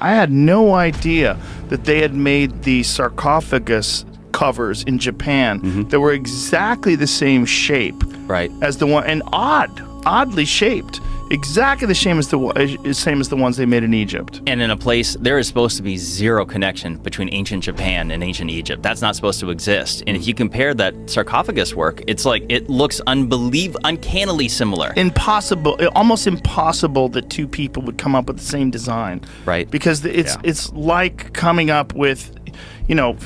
I had no idea that they had made the sarcophagus covers in Japan that were exactly the same shape as the one, and oddly shaped. Exactly the same as the ones they made in Egypt. And in a place, there is supposed to be zero connection between ancient Japan and ancient Egypt. That's not supposed to exist. And if you compare that sarcophagus work, it's like, it looks uncannily similar. Impossible, almost impossible that two people would come up with the same design. Right. Because it's like coming up with, you know,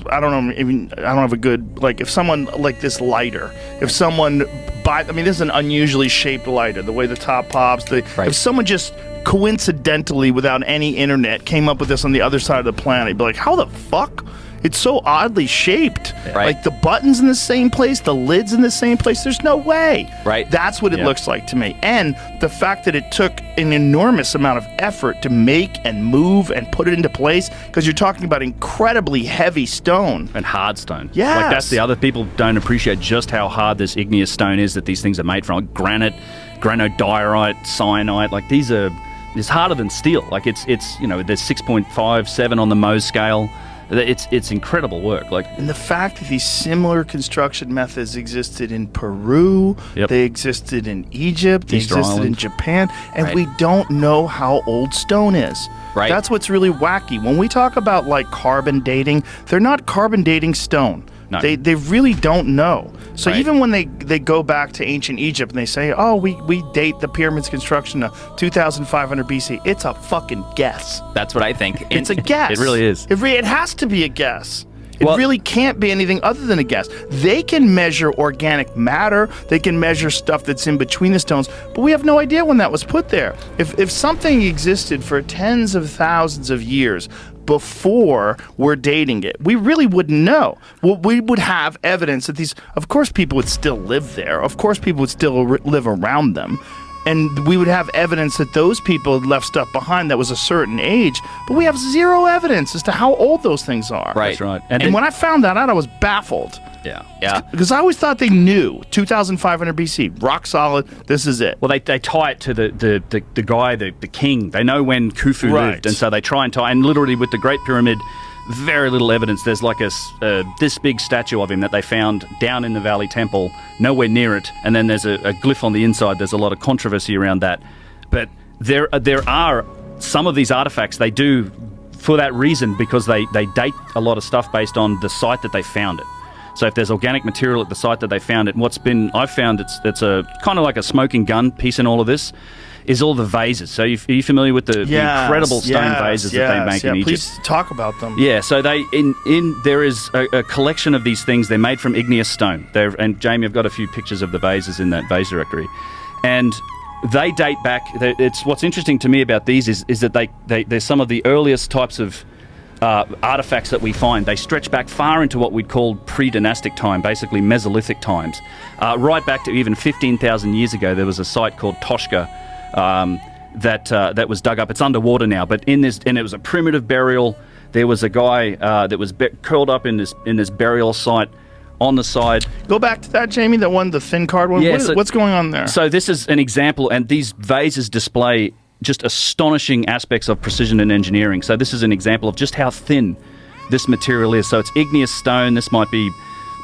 I don't know, I don't have a good, like, if someone, like this lighter, if someone this is an unusually shaped lighter, the way the top pops, if someone just coincidentally, without any internet, came up with this on the other side of the planet, you'd be like, how the fuck? It's so oddly shaped. Like the button's in the same place, the lid's in the same place. There's no way. That's what it looks like to me. And the fact that it took an enormous amount of effort to make and move and put it into place, because you're talking about incredibly heavy stone. And hard stone. Yes. Like that's the other, people don't appreciate just how hard this igneous stone is that these things are made from. Like granite, granodiorite, cyanite, like these are, it's harder than steel. Like it's you know, there's 6.57 on the Mohs scale. It's incredible work. Like, and the fact that these similar construction methods existed in Peru, they existed in Egypt, they existed in Japan, and we don't know how old stone is. That's what's really wacky. When we talk about like carbon dating, they're not carbon dating stone. No. They really don't know. So even when they go back to ancient Egypt and they say, oh, we date the pyramid's construction to 2,500 BC, it's a fucking guess. That's what I think. It's a guess. It really is. It has to be a guess. It really can't be anything other than a guess. They can measure organic matter. They can measure stuff that's in between the stones, but we have no idea when that was put there. If something existed for tens of thousands of years before we're dating it, we really wouldn't know. Well, we would have evidence that these, of course people would still live there. Of course people would still live around them. And we would have evidence that those people had left stuff behind that was a certain age, but we have zero evidence as to how old those things are. That's right. And when I found that out, I was baffled. Yeah. Because I always thought they knew 2,500 BC, rock solid. This is it. Well, they tie it to the guy, the king. They know when Khufu lived, and so they try and tie. And literally, with the Great Pyramid, very little evidence. There's like this big statue of him that they found down in the Valley Temple, nowhere near it. And then there's a glyph on the inside. There's a lot of controversy around that. But there are some of these artifacts they do for that reason, because they date a lot of stuff based on the site that they found it. So if there's organic material at the site that they found it, and I've found it's a kind of like a smoking gun piece in all of this, is all the vases. So are you familiar with the incredible stone vases that they make in Egypt? Please talk about them. Yeah, so they there is a collection of these things. They're made from igneous stone. And Jamie, I've got a few pictures of the vases in that vase directory, and they date back. It's what's interesting to me about these is that they're some of the earliest types of artifacts that we find. They stretch back far into what we'd call pre-dynastic time, basically Mesolithic times. Right back to even 15,000 years ago, there was a site called Toshka that was dug up. It's underwater now, but and it was a primitive burial. There was a guy that was curled up in this burial site on the side. Go back to that, Jamie, that one, the thin card one. Yeah, what's going on there? So this is an example, and these vases display just astonishing aspects of precision and engineering. So this is an example of just how thin this material is. So it's igneous stone. This might be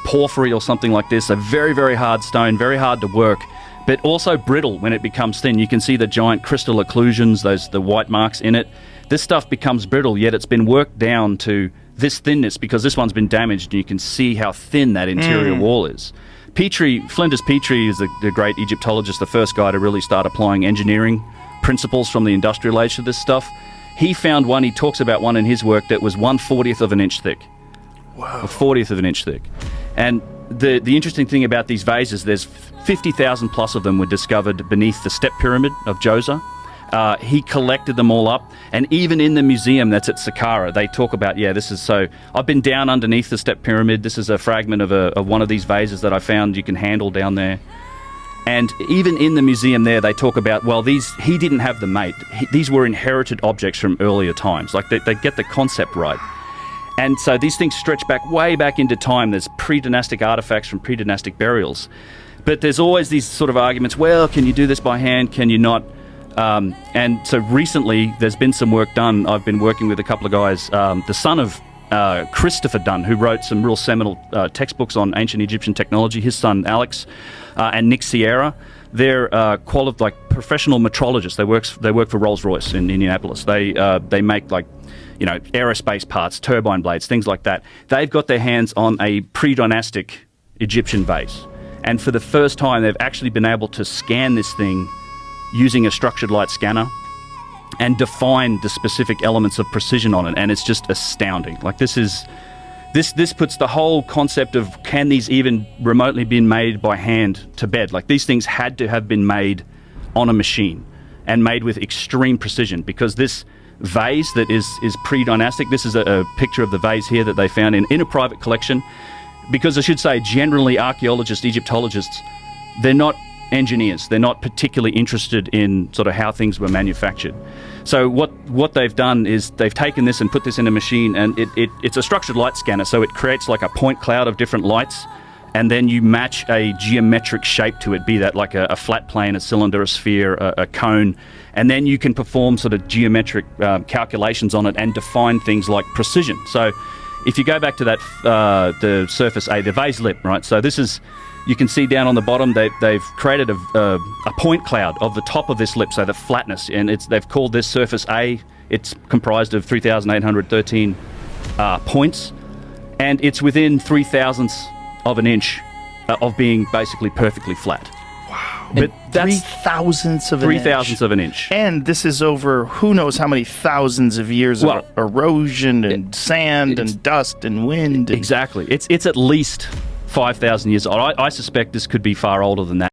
porphyry or something like this. A very, very hard stone, very hard to work, but also brittle when it becomes thin. You can see the giant crystal occlusions, the white marks in it. This stuff becomes brittle, yet it's been worked down to this thinness because this one's been damaged, and you can see how thin that interior wall is. Flinders Petrie is the great Egyptologist, the first guy to really start applying engineering principles from the industrial age to this stuff. He found one, he talks about one in his work, that was 1/40th of an inch thick. Wow. 1/40th of an inch thick. And the interesting thing about these vases, there's 50,000 plus of them were discovered beneath the Step Pyramid of Giza. He collected them all up, and even in the museum that's at Saqqara, they talk about, this is so... I've been down underneath the Step Pyramid. This is a fragment of one of these vases that I found you can handle down there. And even in the museum there, they talk about, he didn't have them made. These were inherited objects from earlier times. Like, they get the concept right. And so these things stretch back way back into time. There's pre-dynastic artifacts from pre-dynastic burials. But there's always these sort of arguments, can you do this by hand? Can you not? And so recently, there's been some work done. I've been working with a couple of guys, the son of Christopher Dunn, who wrote some real seminal textbooks on ancient Egyptian technology, his son Alex, and Nick Sierra. They're qualified, professional metrologists. They work for Rolls-Royce in Indianapolis. They make aerospace parts, turbine blades, things like that. They've got their hands on a pre-dynastic Egyptian vase, and for the first time, they've actually been able to scan this thing using a structured light scanner and define the specific elements of precision on it, and it's just astounding. Like this puts the whole concept of can these even remotely been made by hand to bed. Like these things had to have been made on a machine and made with extreme precision, because this vase that is pre-dynastic, this is a picture of the vase here that they found in a private collection, because I should say generally archaeologists, Egyptologists, they're not engineers. They're not particularly interested in sort of how things were manufactured. So what they've done is they've taken this and put this in a machine, and it's a structured light scanner, so it creates like a point cloud of different lights, and then you match a geometric shape to it, be that like a flat plane, a cylinder, a sphere, a cone, and then you can perform sort of geometric calculations on it and define things like precision. So if you go back to that the surface A, the vase lip, right? So this is, you can see down on the bottom, they've created a point cloud of the top of this lip, so the flatness, and they've called this surface A. It's comprised of 3,813 points, and it's within 3,000ths of an inch of being basically perfectly flat. Wow. But that's 3,000ths of an inch. 3,000ths of an inch. And this is over who knows how many thousands of years of erosion and sand and dust and wind. Exactly. It's at least 5,000 years old. I suspect this could be far older than that.